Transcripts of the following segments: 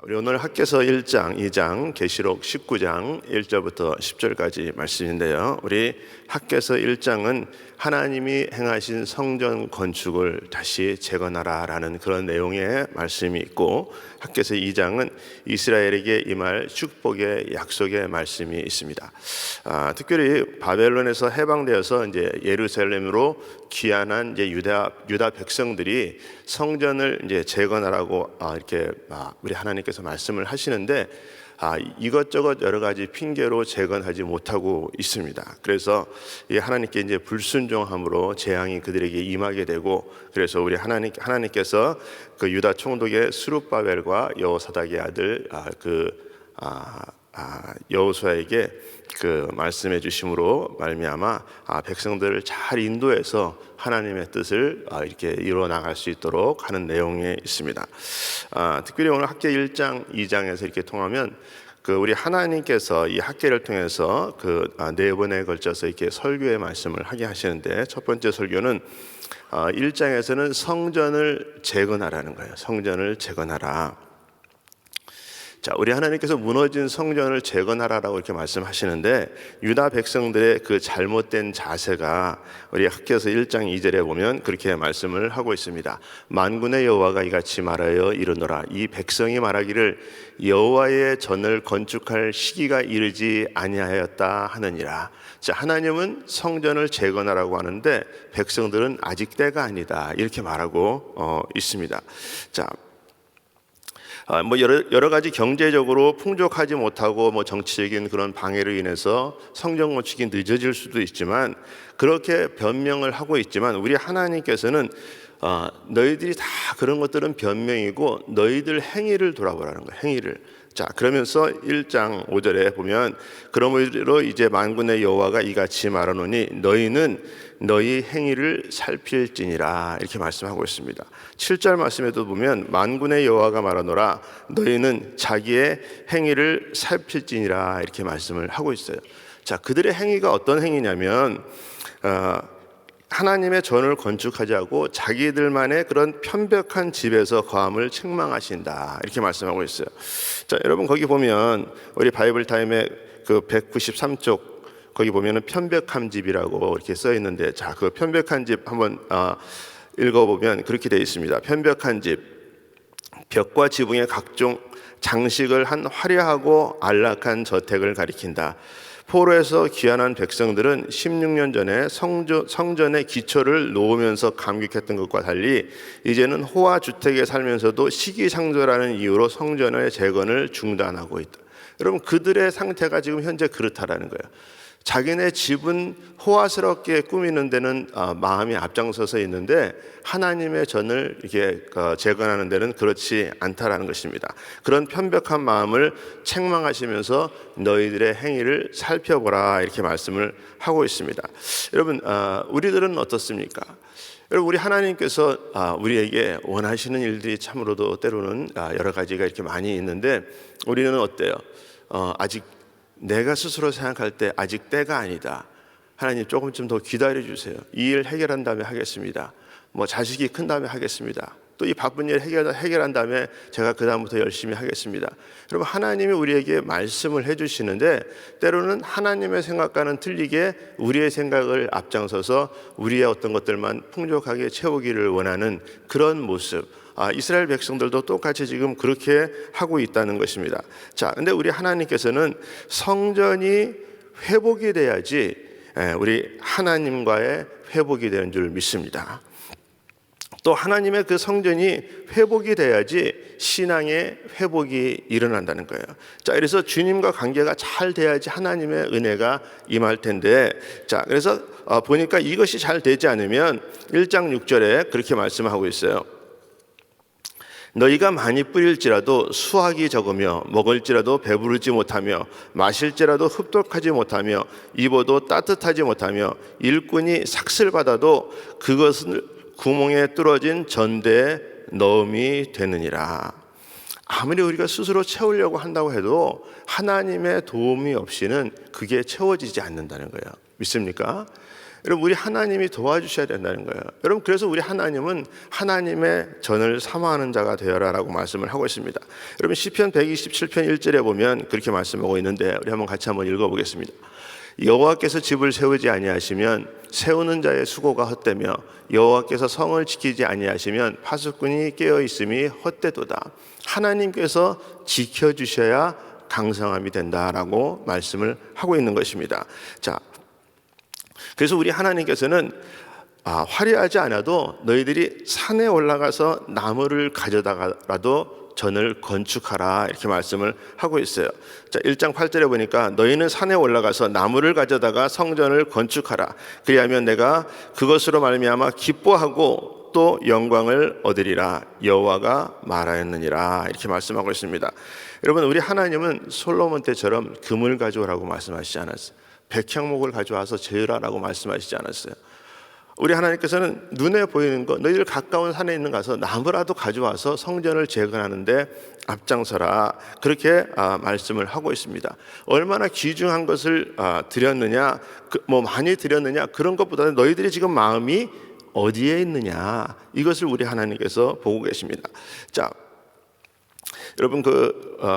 우리 오늘 학개서 1장, 2장, 계시록 19장 1절부터 10절까지 말씀인데요. 우리 학개서 1장은 하나님이 행하신 성전 건축을 다시 재건하라라는 그런 내용의 말씀이 있고, 학개서 2장은 이스라엘에게 임할 축복의 약속의 말씀이 있습니다. 특별히 바벨론에서 해방되어서 이제 예루살렘으로 귀환한 이제 유다 백성들이 성전을 이제 재건하라고 이렇게 우리 하나님께서 말씀을 하시는데, 이것저것 여러 가지 핑계로 재건하지 못하고 있습니다. 그래서 이 하나님께 이제 불순종함으로 재앙이 그들에게 임하게 되고, 그래서 우리 하나님께서 그 유다 총독의 스룹바벨과 여호사닥의 아들 여호수아에게 그 말씀해 주심으로 말미암아 백성들을 잘 인도해서 하나님의 뜻을 이렇게 이루어 나갈 수 있도록 하는 내용이 있습니다. 특별히 오늘 학개 1장, 2장에서 이렇게 통하면 우리 하나님께서 이 학개를 통해서 네 번에 걸쳐서 이렇게 설교의 말씀을 하게 하시는데, 첫 번째 설교는 1장에서는 성전을 재건하라는 거예요. 성전을 재건하라. 자, 우리 하나님께서 무너진 성전을 재건하라라고 이렇게 말씀하시는데, 유다 백성들의 그 잘못된 자세가 우리 학개서 1장 2절에 보면 그렇게 말씀을 하고 있습니다. 만군의 여호와가 이같이 말하여 이르노라. 이 백성이 말하기를 여호와의 전을 건축할 시기가 이르지 아니하였다 하느니라. 자, 하나님은 성전을 재건하라고 하는데 백성들은 아직 때가 아니다, 이렇게 말하고 있습니다. 자, 여러 가지 경제적으로 풍족하지 못하고 정치적인 그런 방해로 인해서 성전 건축이 늦어질 수도 있지만, 그렇게 변명을 하고 있지만 우리 하나님께서는 너희들이 다 그런 것들은 변명이고 너희들 행위를 돌아보라는 거예요. 행위를. 자, 그러면서 1장 5절에 보면 그러므로 이제 만군의 여호와가 이같이 말하노니 너희는 너희 행위를 살필지니라, 이렇게 말씀하고 있습니다. 7절 말씀에도 보면 만군의 여호와가 말하노라 너희는 자기의 행위를 살필지니라, 이렇게 말씀을 하고 있어요. 자, 그들의 행위가 어떤 행위냐면 하나님의 전을 건축하자고 자기들만의 그런 편벽한 집에서 거함을 책망하신다, 이렇게 말씀하고 있어요. 자, 여러분 거기 보면 우리 바이블 타임의 그 193쪽 거기 보면은 편벽한 집이라고 이렇게 써 있는데, 자, 그 편벽한 집 한번 읽어보면 그렇게 되어 있습니다. 편벽한 집, 벽과 지붕에 각종 장식을 한 화려하고 안락한 저택을 가리킨다. 포로에서 귀환한 백성들은 16년 전에 성전의 기초를 놓으면서 감격했던 것과 달리 이제는 호화 주택에 살면서도 시기상조라는 이유로 성전의 재건을 중단하고 있다. 여러분, 그들의 상태가 지금 현재 그렇다라는 거예요. 자기네 집은 호화스럽게 꾸미는 데는 마음이 앞장서서 있는데 하나님의 전을 이렇게 재건하는 데는 그렇지 않다라는 것입니다. 그런 편벽한 마음을 책망하시면서 너희들의 행위를 살펴보라, 이렇게 말씀을 하고 있습니다. 여러분, 우리들은 어떻습니까? 여러분, 우리 하나님께서 우리에게 원하시는 일들이 참으로도 때로는 여러 가지가 이렇게 많이 있는데, 우리는 어때요? 아직 내가 스스로 생각할 때 아직 때가 아니다. 하나님 조금 더 기다려 주세요. 이 일 해결한 다음에 하겠습니다. 자식이 큰 다음에 하겠습니다. 또 이 바쁜 일 해결한 다음에 제가 그 다음부터 열심히 하겠습니다. 여러분, 하나님이 우리에게 말씀을 해주시는데 때로는 하나님의 생각과는 틀리게 우리의 생각을 앞장서서 우리의 어떤 것들만 풍족하게 채우기를 원하는 그런 모습, 이스라엘 백성들도 똑같이 지금 그렇게 하고 있다는 것입니다. 자, 근데 우리 하나님께서는 성전이 회복이 돼야지 우리 하나님과의 회복이 되는 줄 믿습니다. 또 하나님의 그 성전이 회복이 돼야지 신앙의 회복이 일어난다는 거예요. 자, 그래서 주님과 관계가 잘 돼야지 하나님의 은혜가 임할 텐데, 자, 그래서 보니까 이것이 잘 되지 않으면 1장 6절에 그렇게 말씀하고 있어요. 너희가 많이 뿌릴지라도 수확이 적으며 먹을지라도 배부르지 못하며 마실지라도 흡독하지 못하며 입어도 따뜻하지 못하며 일꾼이 삭슬 받아도 그것을 구멍에 뚫어진 전대에 넣음이 되느니라. 아무리 우리가 스스로 채우려고 한다고 해도 하나님의 도움이 없이는 그게 채워지지 않는다는 거예요. 믿습니까? 여러분, 우리 하나님이 도와주셔야 된다는 거예요. 여러분, 그래서 우리 하나님은 하나님의 전을 사모하는 자가 되어라라고 말씀을 하고 있습니다. 여러분, 시편 127편 1절에 보면 그렇게 말씀하고 있는데, 우리 한번 같이 한번 읽어보겠습니다. 여호와께서 집을 세우지 아니하시면 세우는 자의 수고가 헛되며 여호와께서 성을 지키지 아니하시면 파수꾼이 깨어 있음이 헛되도다. 하나님께서 지켜주셔야 강성함이 된다라고 말씀을 하고 있는 것입니다. 자, 그래서 우리 하나님께서는 화려하지 않아도 너희들이 산에 올라가서 나무를 가져다가라도 전을 건축하라, 이렇게 말씀을 하고 있어요. 자, 1장 8절에 보니까 너희는 산에 올라가서 나무를 가져다가 성전을 건축하라. 그리하면 내가 그것으로 말미암아 기뻐하고 또 영광을 얻으리라. 여호와가 말하였느니라. 이렇게 말씀하고 있습니다. 여러분, 우리 하나님은 솔로몬 때처럼 금을 가져오라고 말씀하시지 않았어요. 백향목을 가져와서 제으라라고 말씀하시지 않았어요. 우리 하나님께서는 눈에 보이는 것, 너희들 가까운 산에 있는 가서 나무라도 가져와서 성전을 재건하는데 앞장서라, 그렇게 말씀을 하고 있습니다. 얼마나 귀중한 것을 드렸느냐, 많이 드렸느냐, 그런 것보다는 너희들이 지금 마음이 어디에 있느냐, 이것을 우리 하나님께서 보고 계십니다. 자, 여러분,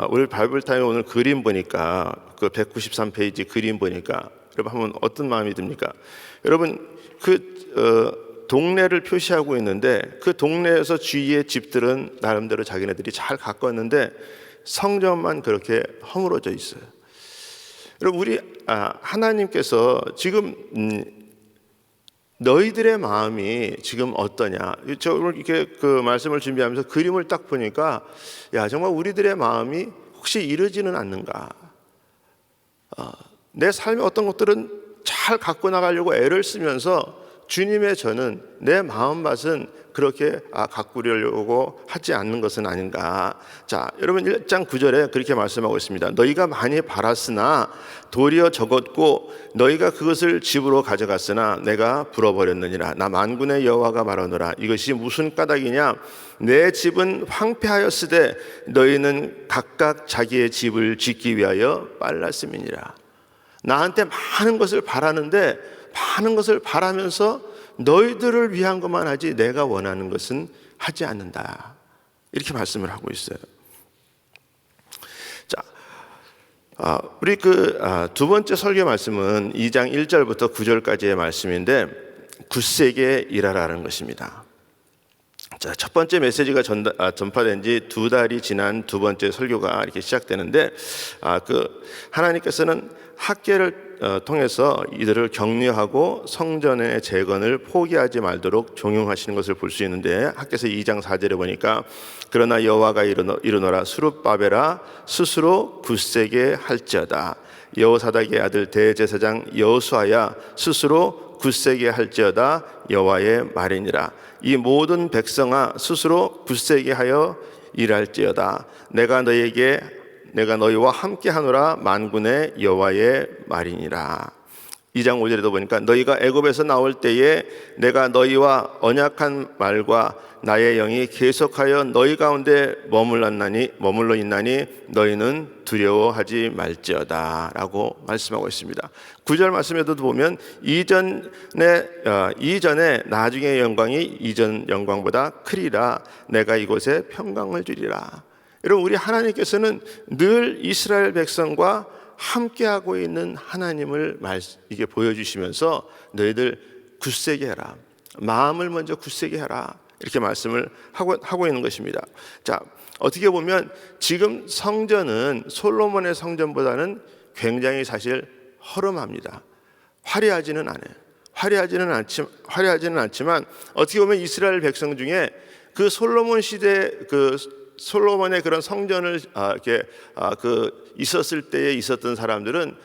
우리 바이블 타임 오늘 그림 보니까, 그 193페이지 그림 보니까 여러분 한번 어떤 마음이 듭니까? 여러분, 동네를 표시하고 있는데 그 동네에서 주위의 집들은 나름대로 자기네들이 잘 가꿨는데 성전만 그렇게 허물어져 있어요. 여러분, 우리 하나님께서 지금 너희들의 마음이 지금 어떠냐? 저 오늘 이렇게 그 말씀을 준비하면서 그림을 딱 보니까, 야, 정말 우리들의 마음이 혹시 이러지는 않는가? 내 삶의 어떤 것들은 잘 갖고 나가려고 애를 쓰면서 주님의 전은, 내 마음밭은 그렇게 가꾸려고 하지 않는 것은 아닌가. 자, 여러분, 1장 9절에 그렇게 말씀하고 있습니다. 너희가 많이 발았으나 도리어 적었고 너희가 그것을 집으로 가져갔으나 내가 불어버렸느니라. 나 만군의 여호와가 말하노라. 이것이 무슨 까닭이냐? 내 집은 황폐하였으되 너희는 각각 자기의 집을 짓기 위하여 빨랐음이니라. 나한테 많은 것을 바라는데 많은 것을 바라면서 너희들을 위한 것만 하지 내가 원하는 것은 하지 않는다, 이렇게 말씀을 하고 있어요. 자, 우리 두 번째 설교 말씀은 2장 1절부터 9절까지의 말씀인데 굳세게 일하라는 것입니다. 자, 첫 번째 메시지가 전파된 지 2달이 지난 두 번째 설교가 이렇게 시작되는데, 하나님께서는 학계를 통해서 이들을 격려하고 성전의 재건을 포기하지 말도록 종용하시는 것을 볼 수 있는데, 학계서 2장 4절에 보니까 그러나 여호와가 이르노라. 스룹바벨아 스스로 굳세게 할지어다. 여호사닥의 아들 대제사장 여호수아야 스스로 굳세게 할지어다. 여호와의 말이니라. 이 모든 백성아 스스로 굳세게 하여 일할지어다. 내가 너희와 함께 하노라. 만군의 여호와의 말이니라. 2장 5절에도 보니까 너희가 애굽에서 나올 때에 내가 너희와 언약한 말과 나의 영이 계속하여 너희 가운데 머물러 있나니 너희는 두려워하지 말지어다 라고 말씀하고 있습니다. 9절 말씀에도 보면 이전에 나중의 영광이 이전 영광보다 크리라. 내가 이곳에 평강을 주리라. 여러분, 우리 하나님께서는 늘 이스라엘 백성과 함께하고 있는 하나님을 이게 보여주시면서 너희들 굳세게 해라, 마음을 먼저 굳세게 해라, 이렇게 말씀을 하고 있는 것입니다. 자, 어떻게 보면 지금 성전은 솔로몬의 성전보다는 굉장히 사실 허름합니다. 화려하지는 않지만 어떻게 보면 이스라엘 백성 중에 그 솔로몬 시대 솔로몬의 그런 성전을 있었을 때에 있었던 사람들은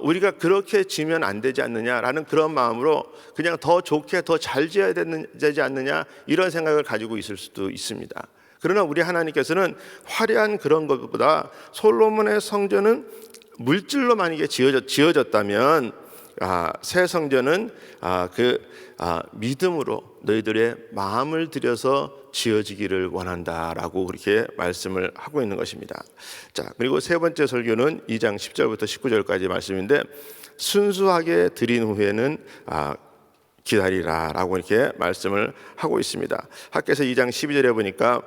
우리가 그렇게 지면 안 되지 않느냐라는 그런 마음으로 그냥 더 좋게 더 잘 지어야 되지 않느냐, 이런 생각을 가지고 있을 수도 있습니다. 그러나 우리 하나님께서는 화려한 그런 것보다 솔로몬의 성전은 물질로 만약에 지어졌다면 새 성전은 믿음으로 너희들의 마음을 들여서 지어지기를 원한다라고 그렇게 말씀을 하고 있는 것입니다. 자, 그리고 세 번째 설교는 2장 10절부터 19절까지 말씀인데, 순수하게 드린 후에는 기다리라라고 이렇게 말씀을 하고 있습니다. 학개서 2장 12절에 보니까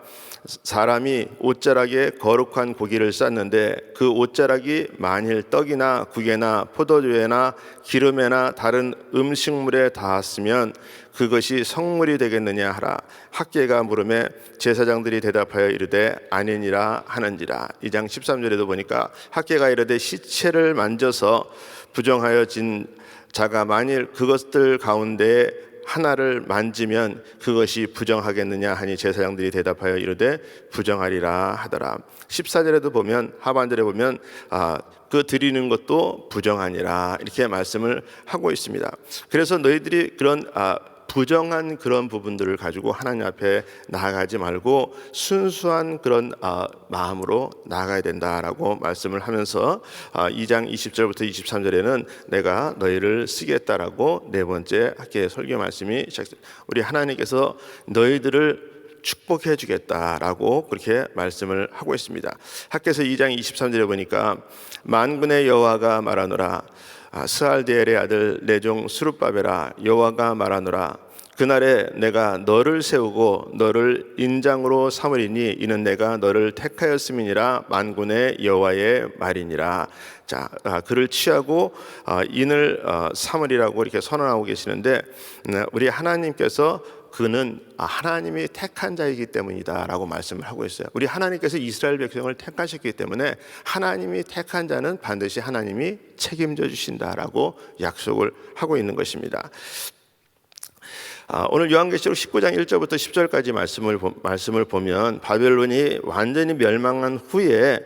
사람이 옷자락에 거룩한 고기를 쌌는데 그 옷자락이 만일 떡이나 국에나 포도주에나 기름에나 다른 음식물에 닿았으면 그것이 성물이 되겠느냐 하라. 학개가 물음에 제사장들이 대답하여 이르되 아니니라 하는지라. 2장 13절에도 보니까 학개가 이르되 시체를 만져서 부정하여진 자가 만일 그것들 가운데 하나를 만지면 그것이 부정하겠느냐 하니 제사장들이 대답하여 이르되 부정하리라 하더라. 14절에도 보면 하반절에 보면 그 드리는 것도 부정하니라 이렇게 말씀을 하고 있습니다. 그래서 너희들이 그런 부정한 그런 부분들을 가지고 하나님 앞에 나아가지 말고 순수한 그런 마음으로 나아가야 된다라고 말씀을 하면서 2장 20절부터 23절에는 내가 너희를 쓰겠다라고 네 번째 학기의 설교 말씀이 시작됩니다. 우리 하나님께서 너희들을 축복해 주겠다라고 그렇게 말씀을 하고 있습니다. 학개서 2장 23절에 보니까 만군의 여호와가 말하노라. 스알디엘의 아들 내 종 스룹바벨아 여호와가 말하노라. 그날에 내가 너를 세우고 너를 인장으로 삼으리니 이는 내가 너를 택하였음이니라. 만군의 여호와의 말이니라. 자, 그를 취하고 인을 삼으리라고 이렇게 선언하고 계시는데 우리 하나님께서 그는 하나님이 택한 자이기 때문이다라고 말씀을 하고 있어요. 우리 하나님께서 이스라엘 백성을 택하셨기 때문에 하나님이 택한 자는 반드시 하나님이 책임져 주신다라고 약속을 하고 있는 것입니다. 오늘 요한계시록 19장 1절부터 10절까지 말씀을 보면 바벨론이 완전히 멸망한 후에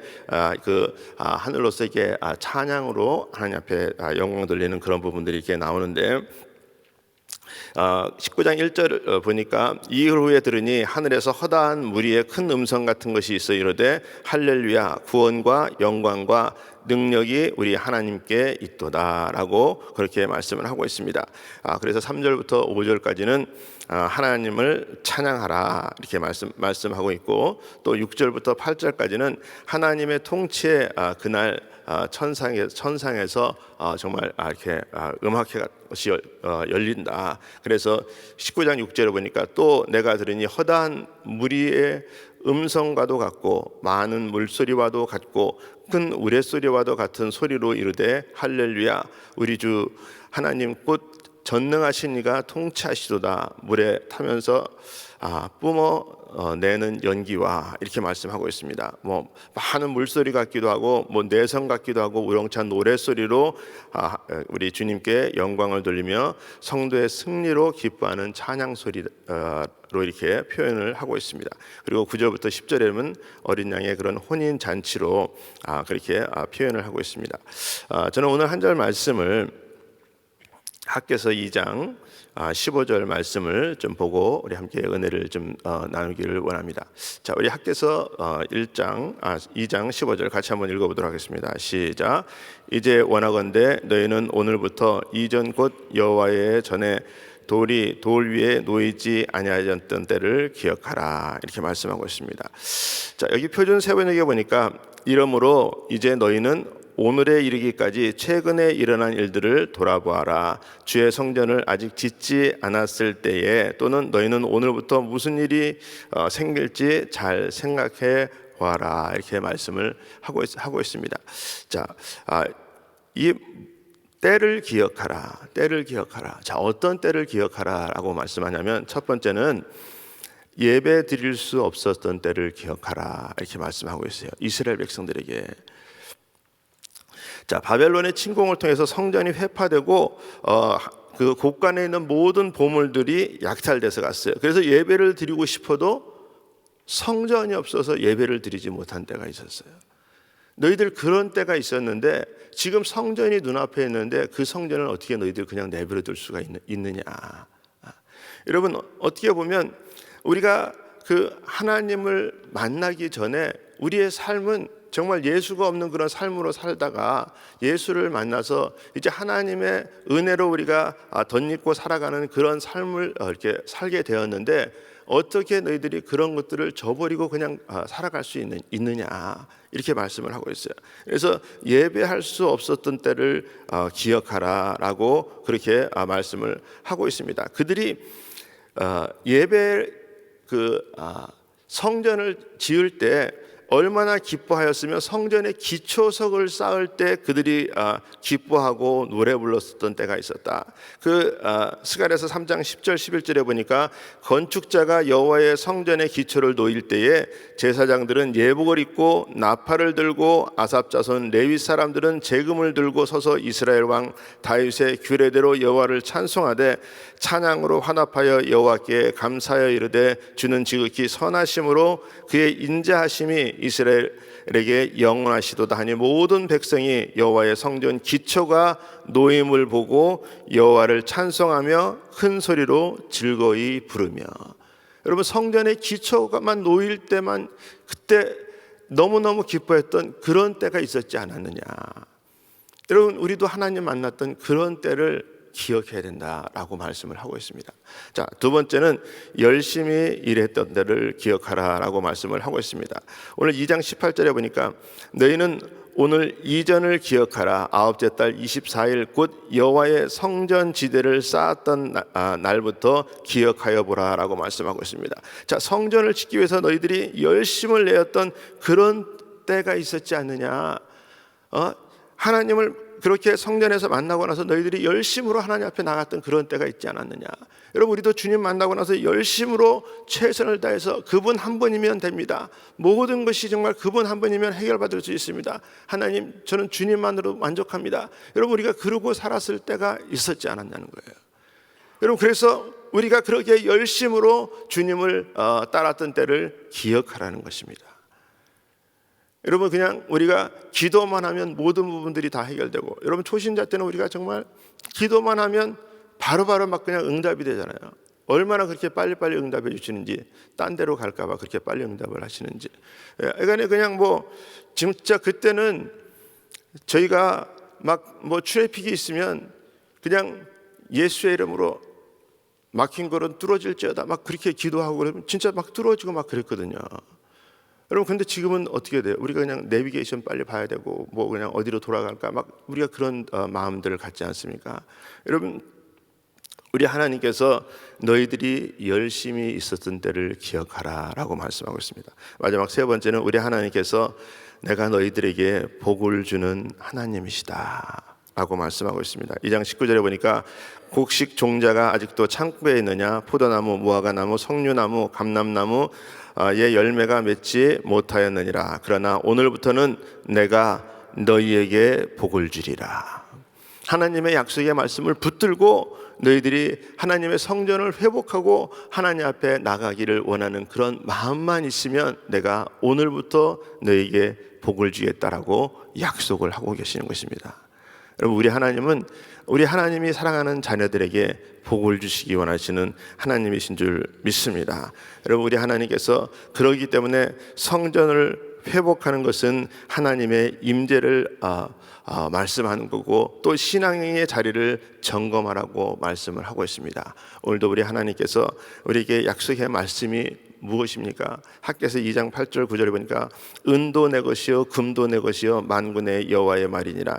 하늘로서 이렇게 찬양으로 하나님 앞에 영광 돌리는 그런 부분들이 이렇게 나오는데 19장 1절 보니까 이후에 들으니 하늘에서 허다한 무리의 큰 음성 같은 것이 있어 이르되 할렐루야 구원과 영광과 능력이 우리 하나님께 있도다라고 그렇게 말씀을 하고 있습니다. 그래서 3절부터 5절까지는 하나님을 찬양하라 이렇게 말씀하고 있고 또 6절부터 8절까지는 하나님의 통치에 그날 천상에서 정말 이렇게 음악회가 열린다. 그래서 19장 6절에 보니까 또 내가 들으니 허다한 무리의 음성과도 같고 많은 물소리와도 같고 큰 우레소리와도 같은 소리로 이르되 할렐루야 우리 주 하나님 곧 전능하신 이가 통치하시도다. 물에 타면서 뿜어내는 연기와 이렇게 말씀하고 있습니다. 많은 물소리 같기도 하고 내성 같기도 하고 우렁찬 노랫소리로 우리 주님께 영광을 돌리며 성도의 승리로 기뻐하는 찬양 소리로 이렇게 표현을 하고 있습니다. 그리고 9절부터 10절에는 어린 양의 그런 혼인 잔치로 그렇게 표현을 하고 있습니다. 저는 오늘 한 절 말씀을 학개서 2장 15절 말씀을 좀 보고 우리 함께 은혜를 좀 나누기를 원합니다. 자, 우리 학개서 2장 15절 같이 한번 읽어보도록 하겠습니다. 시작. 이제 원하건대 너희는 오늘부터 이전 곧 여호와의 전에 돌이 돌 위에 놓이지 아니하였던 때를 기억하라 이렇게 말씀하고 있습니다. 자, 여기 표준 세번역에 보니까 이러므로 이제 너희는 오늘에 이르기까지 최근에 일어난 일들을 돌아보아라. 주의 성전을 아직 짓지 않았을 때에 또는 너희는 오늘부터 무슨 일이 생길지 잘 생각해 보아라 이렇게 말씀을 하고 있습니다. 자, 이 때를 기억하라. 때를 기억하라. 자, 어떤 때를 기억하라라고 말씀하냐면 첫 번째는 예배 드릴 수 없었던 때를 기억하라 이렇게 말씀하고 있어요. 이스라엘 백성들에게. 자, 바벨론의 침공을 통해서 성전이 회파되고 그 곳간에 있는 모든 보물들이 약탈돼서 갔어요. 그래서 예배를 드리고 싶어도 성전이 없어서 예배를 드리지 못한 때가 있었어요. 너희들 그런 때가 있었는데 지금 성전이 눈앞에 있는데 그 성전을 어떻게 너희들 그냥 내버려 둘 수가 있느냐. 여러분 어떻게 보면 우리가 그 하나님을 만나기 전에 우리의 삶은 정말 예수가 없는 그런 삶으로 살다가 예수를 만나서 이제 하나님의 은혜로 우리가 덧입고 살아가는 그런 삶을 이렇게 살게 되었는데 어떻게 너희들이 그런 것들을 저버리고 그냥 살아갈 수 있느냐 이렇게 말씀을 하고 있어요. 그래서 예배할 수 없었던 때를 기억하라라고 그렇게 말씀을 하고 있습니다. 그들이 예배 성전을 지을 때 얼마나 기뻐하였으며 성전의 기초석을 쌓을 때 그들이 기뻐하고 노래 불렀었던 때가 있었다. 스가랴서 3장 10절 11절에 보니까 건축자가 여호와의 성전의 기초를 놓일 때에 제사장들은 예복을 입고 나팔을 들고 아삽 자손 레위 사람들은 제금을 들고 서서 이스라엘 왕 다윗의 규례대로 여호와를 찬송하되 찬양으로 환합하여 여호와께 감사하여 이르되 주는 지극히 선하심으로 그의 인자하심이 이스라엘에게 영원하시도다 하니 모든 백성이 여호와의 성전 기초가 놓임을 보고 여호와를 찬송하며 큰 소리로 즐거이 부르며. 여러분, 성전의 기초가만 놓일 때만 그때 너무너무 기뻐했던 그런 때가 있었지 않았느냐. 여러분, 우리도 하나님 만났던 그런 때를 기억해야 된다라고 말씀을 하고 있습니다. 자, 두 번째는 열심히 일했던 때를 기억하라라고 말씀을 하고 있습니다. 오늘 2장 18절에 보니까 너희는 오늘 이전을 기억하라. 아홉째 달 24일 곧 여호와의 성전 지대를 쌓았던 날부터 기억하여 보라라고 말씀하고 있습니다. 자, 성전을 짓기 위해서 너희들이 열심을 내었던 그런 때가 있었지 않느냐. 하나님을 그렇게 성전에서 만나고 나서 너희들이 열심으로 하나님 앞에 나갔던 그런 때가 있지 않았느냐. 여러분, 우리도 주님 만나고 나서 열심으로 최선을 다해서 그분 한 분이면 됩니다. 모든 것이 정말 그분 한 분이면 해결받을 수 있습니다. 하나님, 저는 주님만으로 만족합니다. 여러분, 우리가 그러고 살았을 때가 있었지 않았냐는 거예요. 여러분, 그래서 우리가 그렇게 열심으로 주님을 따랐던 때를 기억하라는 것입니다. 여러분, 그냥 우리가 기도만 하면 모든 부분들이 다 해결되고, 여러분 초신자 때는 우리가 정말 기도만 하면 바로바로 막 그냥 응답이 되잖아요. 얼마나 그렇게 빨리빨리 응답해 주시는지, 딴 데로 갈까 봐 그렇게 빨리 응답을 하시는지. 그냥 진짜 그때는 저희가 막 트래픽이 있으면 그냥 예수의 이름으로 막힌 거는 뚫어질지어다 막 그렇게 기도하고 그러면 진짜 막 뚫어지고 막 그랬거든요. 여러분, 근데 지금은 어떻게 돼요? 우리가 그냥 내비게이션 빨리 봐야 되고 그냥 어디로 돌아갈까 막 우리가 그런 마음들을 갖지 않습니까? 여러분, 우리 하나님께서 너희들이 열심히 있었던 때를 기억하라라고 말씀하고 있습니다. 마지막 세 번째는 우리 하나님께서 내가 너희들에게 복을 주는 하나님이시다 라고 말씀하고 있습니다. 2장 19절에 보니까 곡식 종자가 아직도 창고에 있느냐, 포도나무, 무화과나무, 석류나무, 감람나무 의 열매가 맺지 못하였느니라. 그러나 오늘부터는 내가 너희에게 복을 주리라. 하나님의 약속의 말씀을 붙들고 너희들이 하나님의 성전을 회복하고 하나님 앞에 나가기를 원하는 그런 마음만 있으면 내가 오늘부터 너희에게 복을 주겠다라고 약속을 하고 계시는 것입니다. 여러분, 우리 하나님이 사랑하는 자녀들에게 복을 주시기 원하시는 하나님이신 줄 믿습니다. 여러분, 우리 하나님께서 그러기 때문에 성전을 회복하는 것은 하나님의 임재를 말씀하는 거고, 또 신앙의 자리를 점검하라고 말씀을 하고 있습니다. 오늘도 우리 하나님께서 우리에게 약속의 말씀이 무엇입니까? 학개서 2장 8절 9절에 보니까 은도 내 것이요 금도 내 것이요 만군의 여호와의 말이니라.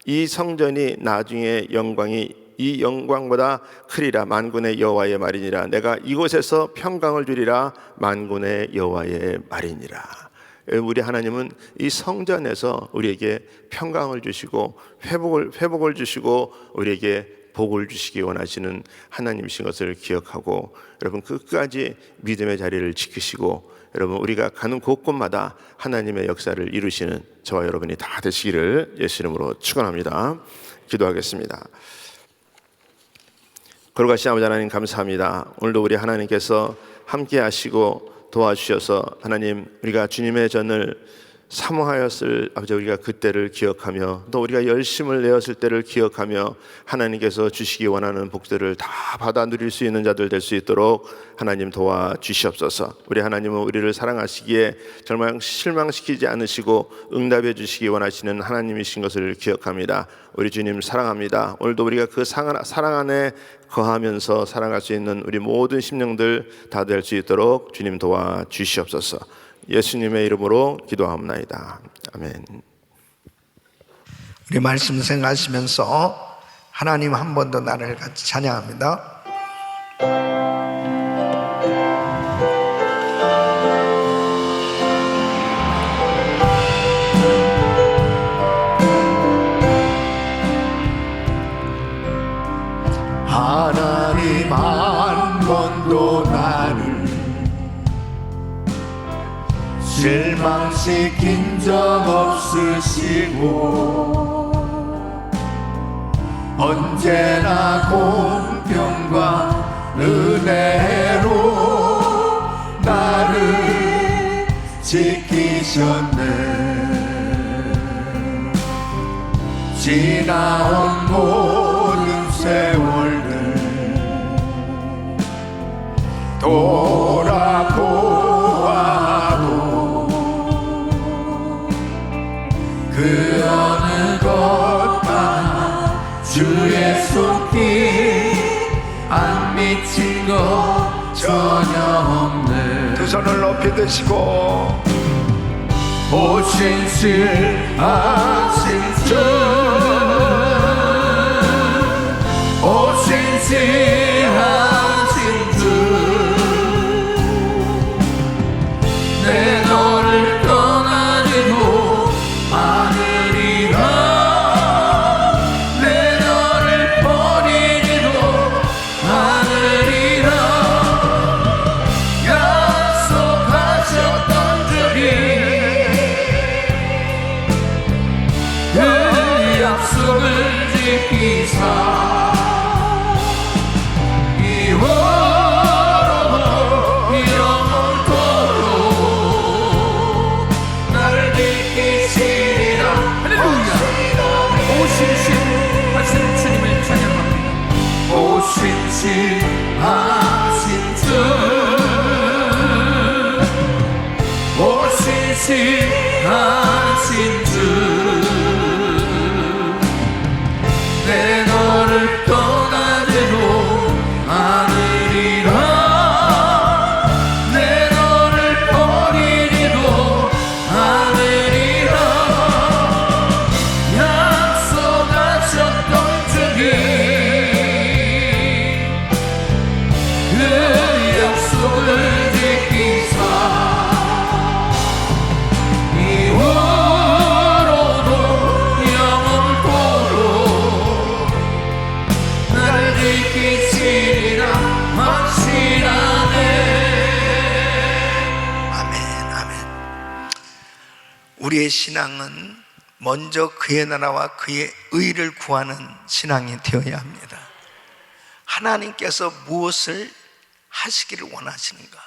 이 성전이 나중에 영광이 이 영광보다 크리라. 만군의 여호와의 말이니라. 내가 이곳에서 평강을 주리라. 만군의 여호와의 말이니라. 우리 하나님은 이 성전에서 우리에게 평강을 주시고 회복을 주시고 우리에게 복을 주시기 원하시는 하나님이신 것을 기억하고, 여러분 끝까지 믿음의 자리를 지키시고, 여러분 우리가 가는 곳곳마다 하나님의 역사를 이루시는 저와 여러분이 다 되시기를 예수 이름으로 축원합니다. 기도하겠습니다. 거룩하신 아버지 하나님, 감사합니다. 오늘도 우리 하나님께서 함께 하시고 도와주셔서 하나님, 우리가 주님의 전을 사모하였을 아버지 우리가 그때를 기억하며 또 우리가 열심을 내었을 때를 기억하며 하나님께서 주시기 원하는 복들을 다 받아 누릴 수 있는 자들 될 수 있도록 하나님 도와주시옵소서. 우리 하나님은 우리를 사랑하시기에 정말 실망시키지 않으시고 응답해 주시기 원하시는 하나님이신 것을 기억합니다. 우리 주님 사랑합니다. 오늘도 우리가 그 사랑 안에 거하면서 살아갈 수 있는 우리 모든 심령들 다 될 수 있도록 주님 도와주시옵소서. 예수님의 이름으로 기도합나이다. 아멘. 우리 말씀 생각하시면서 하나님 한 번 더 나를 같이 찬양합니다. 하나님 한 번도 나를 실망시킨 적 없으시고 언제나 공평과 은혜로 나를 지키셨네. 지나온 모든 세월들 돌아보아도 그 어느 것 하나 주의 손길 안 미친 것 전혀 없네. 두 손을 높이 드시고 오신실하신 주 오신실하신 주 내 너를 떠나지도 않으리라. 내 너를 버리지도 않으리라. 약속하셨던 주님 그 약속을 지키사 이후로도 영원토록 나를 지키시리라. 할렐루야. 오신실하신 주님을 찬양합니다. 오신실하신 주 오신실하신 주 내 너를 떠나지도 않으리라. 내 너를 버리지도 않으리라. 약속하셨던 주님 그 약속을 지키사 이후로도 영원토록 나를 지키시리라 확신하네. 아멘, 아멘. 우리의 신앙은 먼저 그의 나라와 그의 의를 구하는 신앙이 되어야 합니다. 하나님께서 무엇을 하시기를 원하시는가?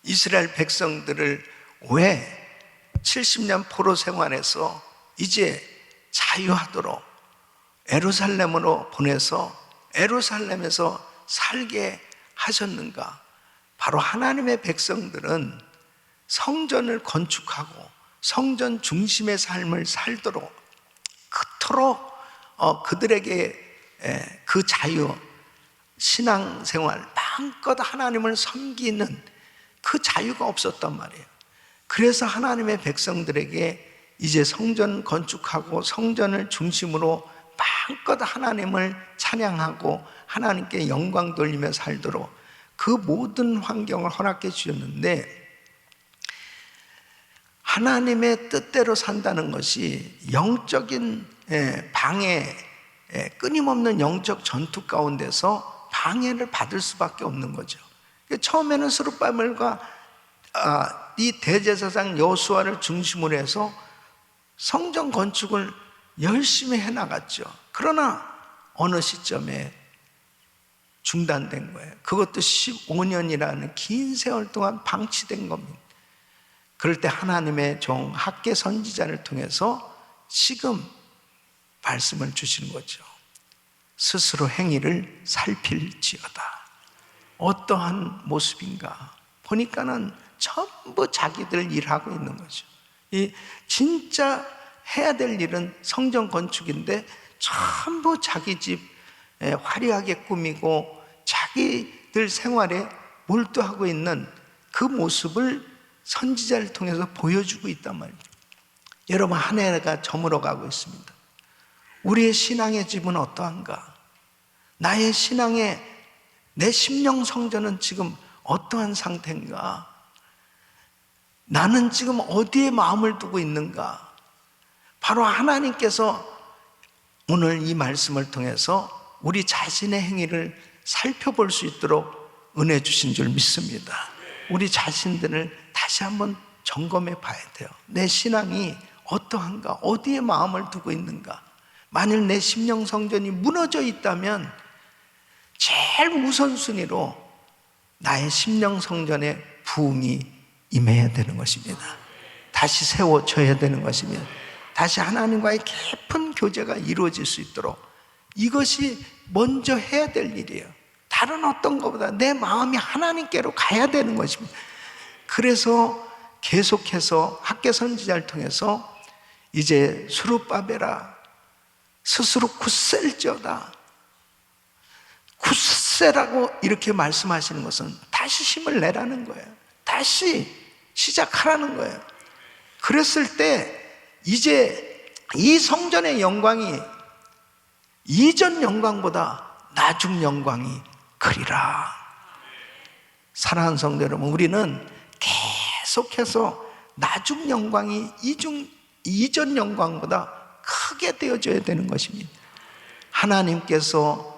이스라엘 백성들을 왜 70년 포로 생활에서 이제 자유하도록 예루살렘으로 보내서 예루살렘에서 살게 하셨는가? 바로 하나님의 백성들은 성전을 건축하고 성전 중심의 삶을 살도록 그토록 그들에게 그 자유, 신앙생활, 마음껏 하나님을 섬기는 그 자유가 없었단 말이에요. 그래서 하나님의 백성들에게 이제 성전 건축하고 성전을 중심으로 마음껏 하나님을 찬양하고 하나님께 영광 돌리며 살도록 그 모든 환경을 허락해 주셨는데, 하나님의 뜻대로 산다는 것이 영적인 방해, 끊임없는 영적 전투 가운데서 방해를 받을 수밖에 없는 거죠. 처음에는 스룹바벨과 이 대제사장 여호수아를 중심으로 해서 성전 건축을 열심히 해나갔죠. 그러나 어느 시점에 중단된 거예요. 그것도 15년이라는 긴 세월 동안 방치된 겁니다. 그럴 때 하나님의 종 학개 선지자를 통해서 지금 말씀을 주시는 거죠. 스스로 행위를 살필지어다. 어떠한 모습인가 보니까는 전부 자기들 일하고 있는 거죠. 이 진짜 해야 될 일은 성전 건축인데 전부 자기 집 화려하게 꾸미고 자기들 생활에 몰두하고 있는 그 모습을 선지자를 통해서 보여주고 있단 말이에요. 여러분, 한 해가 저물어 가고 있습니다. 우리의 신앙의 집은 어떠한가? 나의 신앙의 내 심령 성전은 지금 어떠한 상태인가? 나는 지금 어디에 마음을 두고 있는가? 바로 하나님께서 오늘 이 말씀을 통해서 우리 자신의 행위를 살펴볼 수 있도록 은혜 주신 줄 믿습니다. 우리 자신들을 다시 한번 점검해 봐야 돼요. 내 신앙이 어떠한가? 어디에 마음을 두고 있는가? 만일 내 심령 성전이 무너져 있다면 제일 우선순위로 나의 심령 성전에 부흥이 임해야 되는 것입니다. 다시 세워져야 되는 것입니다. 다시 하나님과의 깊은 교제가 이루어질 수 있도록 이것이 먼저 해야 될 일이에요. 다른 어떤 것보다 내 마음이 하나님께로 가야 되는 것입니다. 그래서 계속해서 학개 선지자를 통해서 이제 스룹바벨아 스스로 굳셀지어다. 굳세라고 이렇게 말씀하시는 것은 다시 힘을 내라는 거예요. 다시 시작하라는 거예요. 그랬을 때 이제 이 성전의 영광이 이전 영광보다 나중 영광이 크리라. 사랑하는 성도 여러분, 우리는 계속해서 나중 영광이 이전 영광보다 크게 되어져야 되는 것입니다. 하나님께서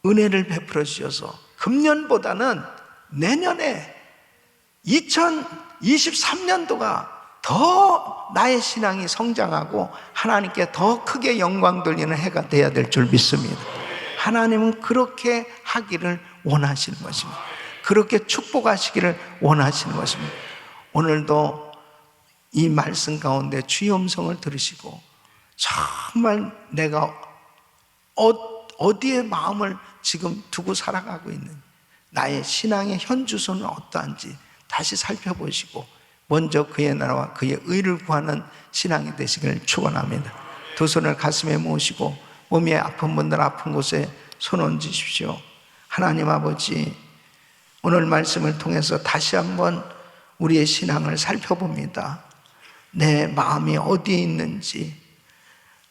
은혜를 베풀어 주셔서 금년보다는 내년에 2023년도가 더 나의 신앙이 성장하고 하나님께 더 크게 영광 돌리는 해가 되어야 될 줄 믿습니다. 하나님은 그렇게 하기를 원하시는 것입니다. 그렇게 축복하시기를 원하시는 것입니다. 오늘도 이 말씀 가운데 주의 음성을 들으시고 정말 내가 어디에 마음을 지금 두고 살아가고 있는 나의 신앙의 현주소는 어떠한지 다시 살펴보시고 먼저 그의 나라와 그의 의를 구하는 신앙이 되시기를 축원합니다. 두 손을 가슴에 모으시고 몸이 아픈 분들 아픈 곳에 손 얹으십시오. 하나님 아버지, 오늘 말씀을 통해서 다시 한번 우리의 신앙을 살펴봅니다. 내 마음이 어디에 있는지,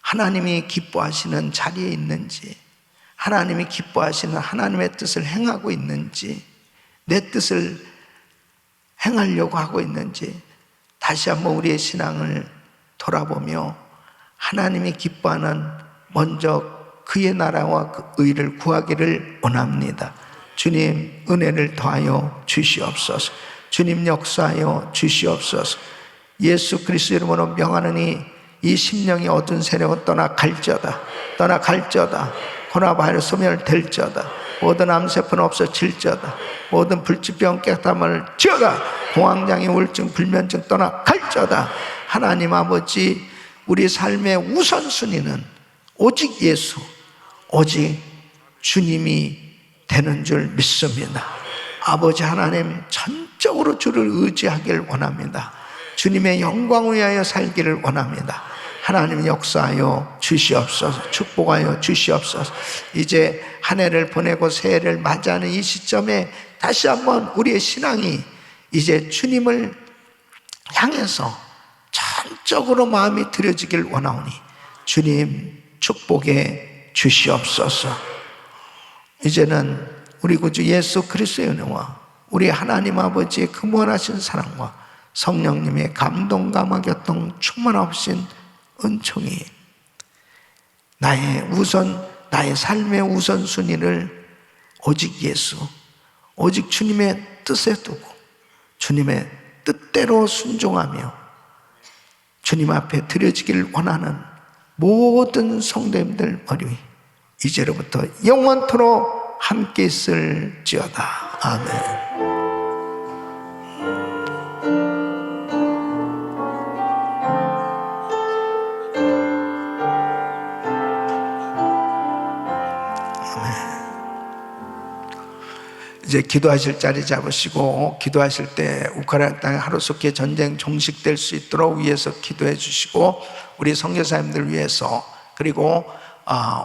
하나님이 기뻐하시는 자리에 있는지, 하나님이 기뻐하시는 하나님의 뜻을 행하고 있는지, 내 뜻을 행하려고 하고 있는지 다시 한번 우리의 신앙을 돌아보며 하나님이 기뻐하는 먼저 그의 나라와 그 의를 구하기를 원합니다. 주님, 은혜를 더하여 주시옵소서. 주님, 역사하여 주시옵소서. 예수 그리스도 이름으로 명하노니 이 심령이 어두운 세력은 떠나갈지어다. 떠나갈지어다. 코로나 소멸될지어다. 모든 암세포는 없어질지어다. 모든 불치병 깨끗함을 지어다. 공황장애, 우울증, 불면증 떠나갈지어다. 하나님 아버지, 우리 삶의 우선순위는 오직 예수, 오직 주님이 되는 줄 믿습니다. 아버지 하나님, 전적으로 주를 의지하기를 원합니다. 주님의 영광을 위하여 살기를 원합니다. 하나님 역사하여 주시옵소서. 축복하여 주시옵소서. 이제 한 해를 보내고 새해를 맞이하는 이 시점에 다시 한번 우리의 신앙이 이제 주님을 향해서 전적으로 마음이 들여지길 원하오니 주님 축복해 주시옵소서. 이제는 우리 구주 예수 그리스도의 은혜와 우리 하나님 아버지의 그 무한하신 사랑과 성령님의 감동감화 교통 충만하신 은총이 나의 삶의 우선순위를 오직 예수, 오직 주님의 뜻에 두고 주님의 뜻대로 순종하며 주님 앞에 드려지기를 원하는 모든 성도님들 머리 위 이제로부터 영원토록 함께 있을지어다. 아멘. 이제 기도하실 자리 잡으시고 기도하실 때 우크라이나 땅에 하루속히 전쟁 종식될 수 있도록 위해서 기도해 주시고 우리 선교사님들 위해서 그리고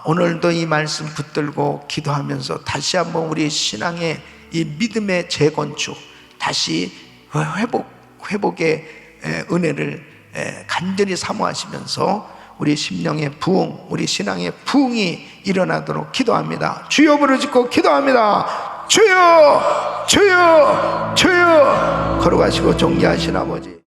오늘도 이 말씀 붙들고 기도하면서 다시 한번 우리 신앙의 이 믿음의 재건축 다시 회복의 은혜를 간절히 사모하시면서 우리 심령의 부흥, 우리 신앙의 부흥이 일어나도록 기도합니다. 주여 부르짖고 기도합니다. 주여, 주여, 주여. 걸어가시고 존귀하신 아버지.